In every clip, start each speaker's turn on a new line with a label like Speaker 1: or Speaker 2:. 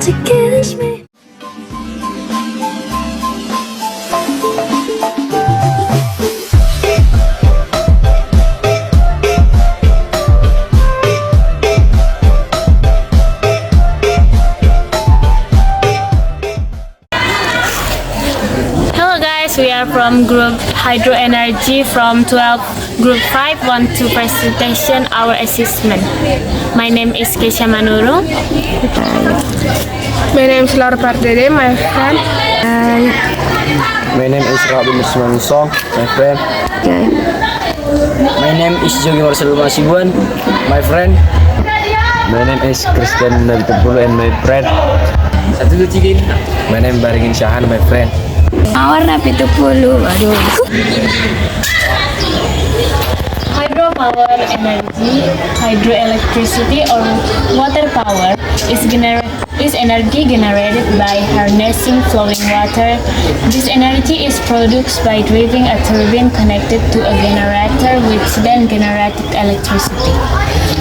Speaker 1: to kiss me.
Speaker 2: Hello guys, we are from group Hydro Energy from 12 group 5 want to presentation our assessment. My name is Kesha Manurung.
Speaker 3: My name is Laura Pardede, my friend.
Speaker 4: My name is Robin Song, my friend. My name is Jogi Marcelo Masibuan, my friend. My name is Kristen Nabitapulu and my friend. Satu dua tiga. My name Baringin Syahan, my friend.
Speaker 5: Warna itu puluh, aduh.
Speaker 2: Hydropower energy, hydroelectricity or water power is energy generated by harnessing flowing water. This energy is produced by driving a turbine connected to a generator which then generated electricity.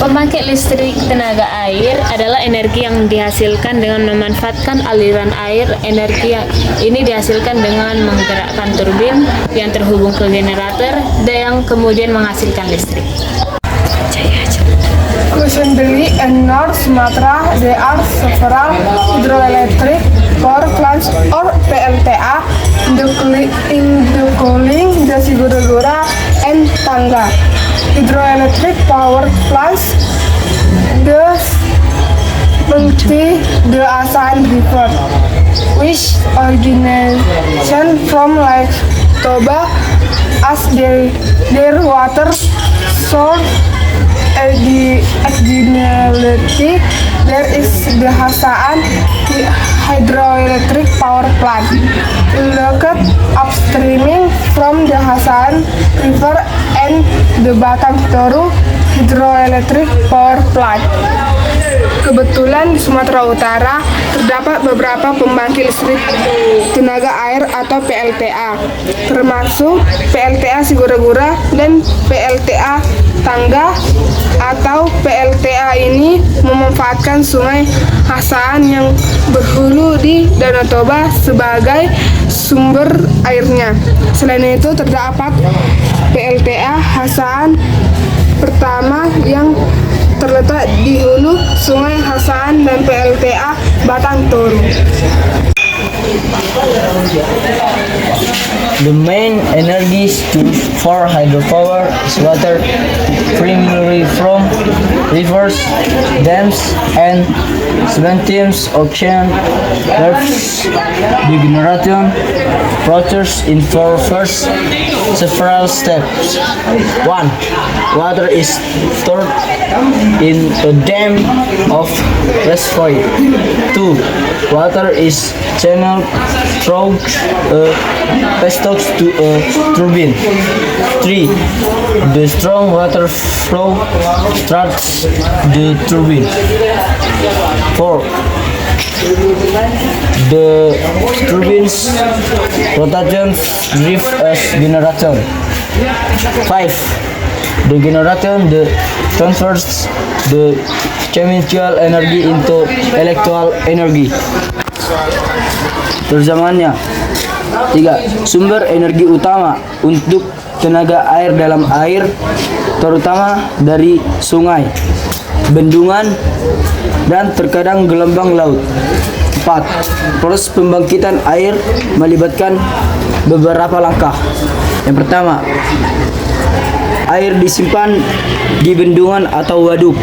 Speaker 2: Pembangkit listrik tenaga air adalah energi yang dihasilkan dengan memanfaatkan aliran air. Energi ini dihasilkan dengan menggerakkan turbin yang terhubung ke generator dan yang kemudian menghasilkan listrik.
Speaker 3: Recently in North Sumatra, there are several hydroelectric power plants or PLTA in the Kuling, the Sigura-gura, and Tangga. Hydroelectric power plants thus multi the Asahan River, which origination from Lake Toba as their water source. Additionally, there is the Hasaan hydroelectric power plant located upstreaming from the Hasaan River and the Batang Toru hydroelectric power plant. Kebetulan di Sumatera Utara terdapat beberapa pembangkit listrik tenaga air atau PLTA, termasuk PLTA Sigura-gura dan PLTA Tangga. Atau PLTA ini memanfaatkan sungai Hasaan yang berhulu di Danau Toba sebagai sumber airnya. Selain itu terdapat PLTA Hasaan pertama yang terletak di hulu sungai Hasaan dan PLTA Batang Toru.
Speaker 4: The main energy for hydropower is water, primarily from rivers, dams, and streams, ocean, lakes. The generation process in first several steps. 1. Water is stored in a dam of reservoir. 2. Water is channeled through a piston to a turbine. 3. The strong water flow starts the turbine. 4. The turbine's rotation drives as generator. 5. The generator transfers the chemical energy into electrical energy. Terjemahannya. 3. Sumber energi utama untuk tenaga air dalam air, terutama dari sungai, bendungan, dan terkadang gelombang laut. 4. Proses pembangkitan air melibatkan beberapa langkah. Yang pertama, air disimpan di bendungan atau waduk.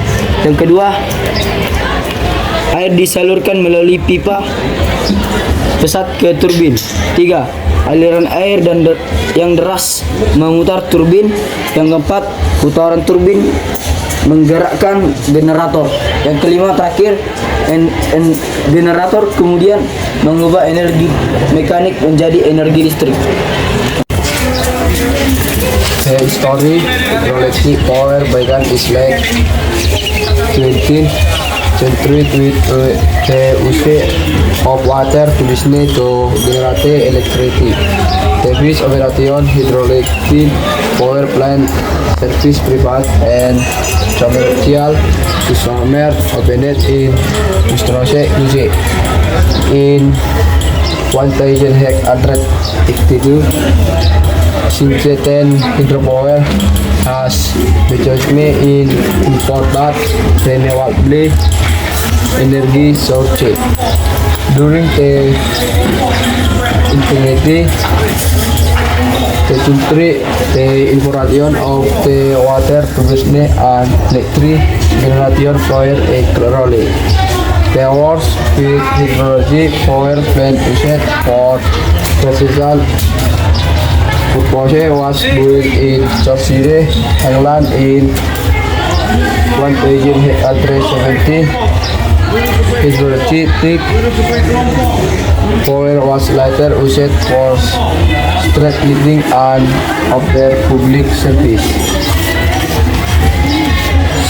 Speaker 4: Yang kedua, air disalurkan melalui pipa pesat ke turbin. 3. Aliran air yang deras memutar turbin. Yang keempat, putaran turbin menggerakkan generator. Yang kelima terakhir, generator kemudian mengubah energi mekanik menjadi energi listrik. The story hydroelectric power began is like 20th century with the use of water to generate electricity. The
Speaker 1: Service Operation Hydraulic Power Plant Service Privat and Commercial to Summer opened in Mistrose UC in 1,182. Since hydropower has become in important renewable energy source. During the infinity, the country, the information of the water production and electric generation player a role. The works with hydrology power plant used for precision purpose was built in Yorkshire, England in 1870. Hydroelectric power was later used for street lighting and other public service.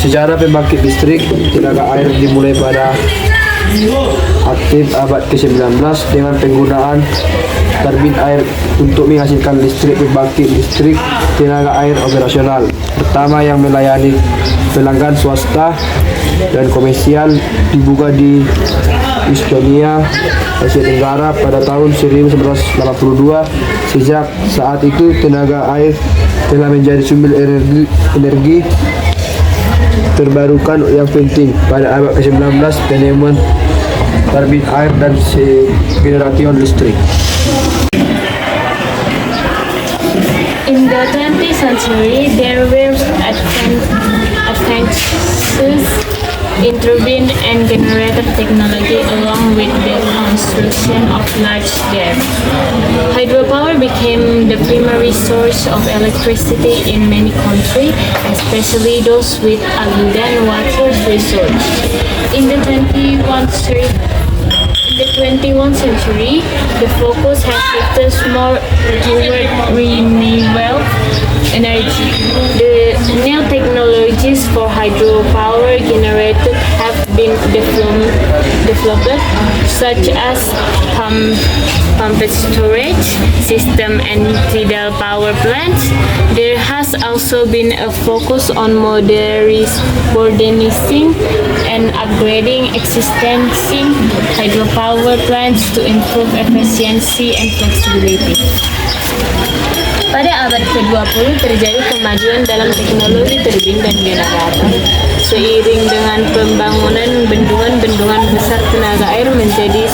Speaker 1: Sejarah pembangkit listrik tenaga air dimulai pada aktif abad ke-19 dengan penggunaan turbin air untuk menghasilkan listrik pembangkit listrik tenaga air operasional pertama yang melayani pelanggan swasta dan komersial dibuka di Estonia, Asia Tenggara pada tahun 1982. Sejak saat itu tenaga air telah menjadi sumber energi terbarukan yang penting. Pada abad ke-19 penemuan turbin air dan generasi listrik.
Speaker 2: In the 20th century, there were advances in turbine and generator technology along with the construction of large dams. Hydropower became the primary source of electricity in many countries, especially those with abundant water resources. In the 21st century, the focus has shifted more toward renewable energy. The new technologies for hydropower generated have been developed, such as pumped storage system and tidal power plants. There has also been a focus on modernizing and upgrading existing hydropower plants to improve efficiency and flexibility. Pada abad ke-20 terjadi kemajuan dalam teknologi turbin dan generator. Seiring dengan pembangunan bendungan-bendungan besar, tenaga air menjadi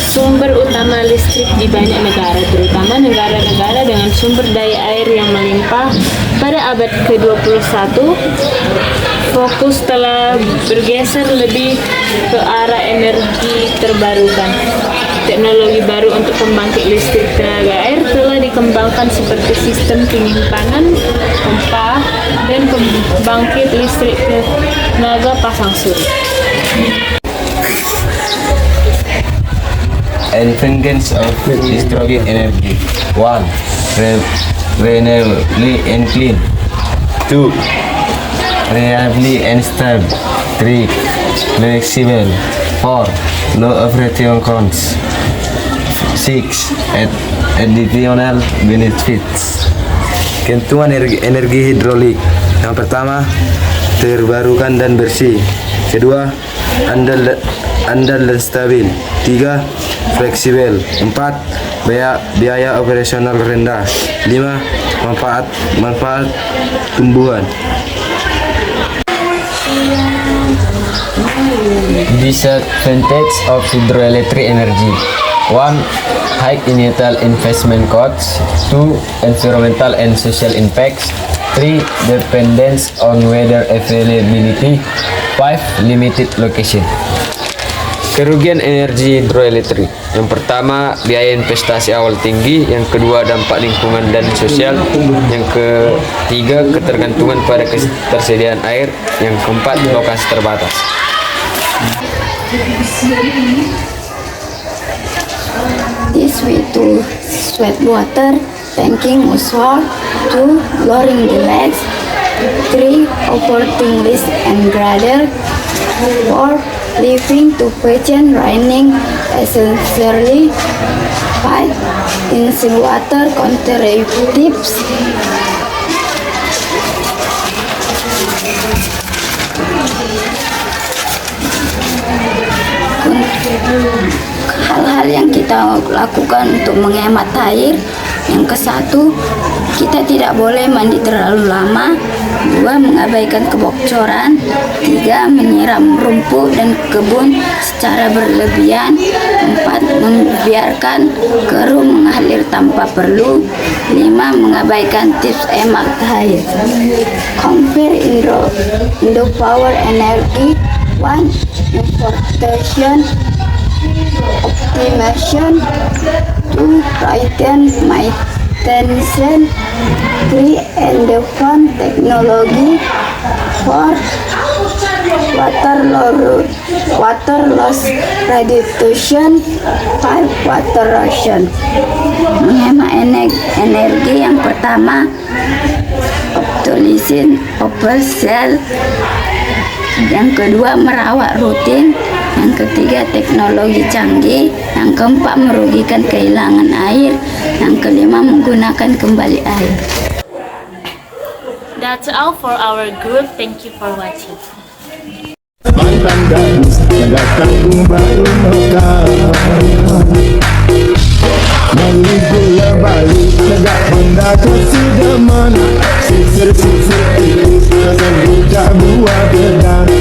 Speaker 2: sumber utama listrik di banyak negara, terutama negara-negara dengan sumber daya air yang melimpah. Pada abad ke-21, fokus telah bergeser lebih ke arah energi terbarukan. Teknologi baru untuk pembangkit listrik tenaga air telah dikembangkan seperti sistem penyimpanan, pompa, dan pembangkit listrik tenaga pasang surut.
Speaker 4: Advantages of distributed energy. 1. Renewably and clean. 2. Reliably and stable. 3. Flexible. 4. Low operating costs. 6. Additional benefits. Keuntungan energi hidrolik. Yang pertama, terbarukan dan bersih. Kedua, andal dan stabil. 3. Fleksibel. 4. Biaya operasional rendah. 5. Manfaat tumbuhan. Disadvantage of hydroelectric energy. 1. High initial investment costs. 2. Environmental and social impacts. 3. Dependence on weather availability. 5. Limited location. Kerugian energi hidroelektrik. Yang pertama, biaya investasi awal tinggi. Yang kedua, dampak lingkungan dan sosial. Yang ketiga, ketergantungan pada ketersediaan air. Yang keempat, lokasi terbatas.
Speaker 5: This way to sweat water, tanking muscle, 2. Lowering the legs, 3. Operating list and grader, 4. living to patient running essentially 5 in seawater contributives hal-hal yang kita lakukan untuk menghemat air. Yang ke-1, kita tidak boleh mandi terlalu lama. 2, mengabaikan kebocoran. 3, menyiram rumput dan kebun secara berlebihan. 4, membiarkan keruh mengalir tanpa perlu. 5, mengabaikan tips hemat air. Compare Indo-Power Energy. 1, importation optimization. 2, Brighton maintenance. 3, Endofan technology. 4, water loss reduction. 5, water ration. Menghemat energi yang pertama, optimizing oversell. Yang kedua, merawat rutin. Yang ketiga, teknologi canggih. Yang keempat, merugikan kehilangan air. Yang kelima, menggunakan kembali air.
Speaker 2: That's all for our group. Thank you for watching.
Speaker 6: Mantan gadis yang datang baru mekar, menggula balik tegak benda kesidaman, sisir-sisir tikus kesan buka buah gedang.